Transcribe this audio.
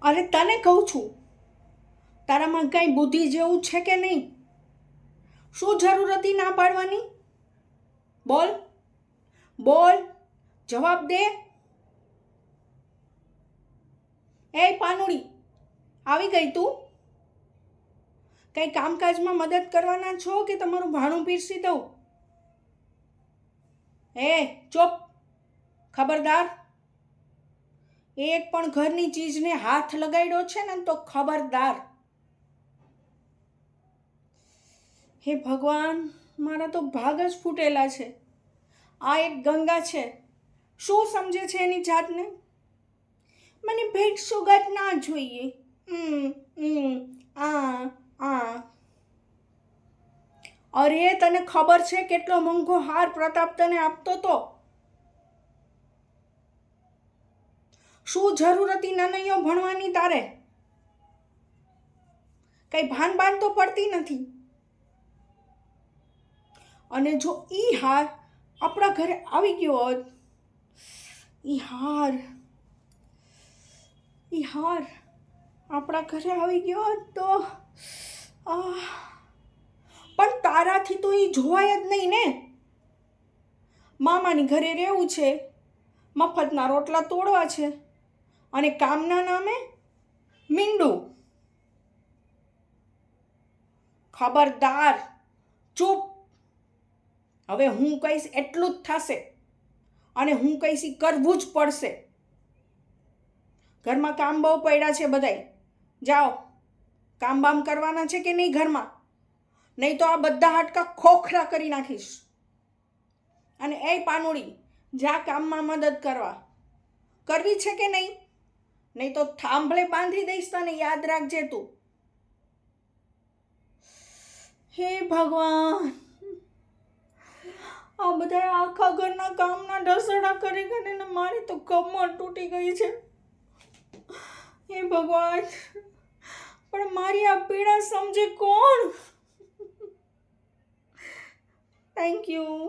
અરે તને કહું છું, તારામાં કાંઈ બુદ્ધિ જેવું છે કે નહીં? શું જરૂર હતી ના પાડવાની? બોલ બોલ, જવાબ દે. એ પાનુડી, આવી ગઈ તું? કંઈ કામકાજમાં મદદ કરવાના છો કે તમારું ભાણું પીરસી દઉં? ચૂપ, ખબરદાર. એક પણ ઘરની ચીજને હાથ લગાડ્યો છે ને તો ખબરદાર. હે ભગવાન, મારા તો ભાગ જ ફૂટેલા છે. આ એક ગંગા છે, શું સમજે છે એની જાતને? મને ભેટ સોગાદ ના જોઈએ. અરે તને ખબર છે કેટલો મોંઘો હાર પ્રતાપ તને આપતો તો? શું જરૂર હતી નાનૈયો ભણવાની તારે? કઈ ભાન બાન તો પડતી નથી. અને જો ઈ હાર આપણા ઘરે આવી ગયો હોત, ઈ હાર આપણા ઘરે આવી ગયો હોત તો પણ તારાથી તો ઈ જોવાય જ નહીં ને. મામાની ઘરે રહેવું છે, મફતના રોટલા તોડવા છે અને કામના નામે મીંડું. ખબરદાર, ચૂપ. હવે હું કહીશ એટલું જ થશે અને હું કહીશ ઈ કરવું જ પડશે. ઘરમાં કામ બહુ પડ્યા છે બધાય. જાઓ, કામ બામ કરવાના છે કે નહીં ઘરમાં? નહીં તો આ બધા હાડકા ખોખરા કરી નાખીશ. અને એ પાનુડી, જા કામમાં મદદ કરવા. કરવી છે કે નહીં? નહીં તો થાંભલે બાંધી દઈશ તને, યાદ રાખજે તું. હે ભગવાન, આ બધા આખા ઘરના કામના ઢસડા કરી કરીને મારી તો કમર તૂટી ગઈ છે. હે ભગવાન, પણ મારી આ પીડા સમજે કોણ? Thank you.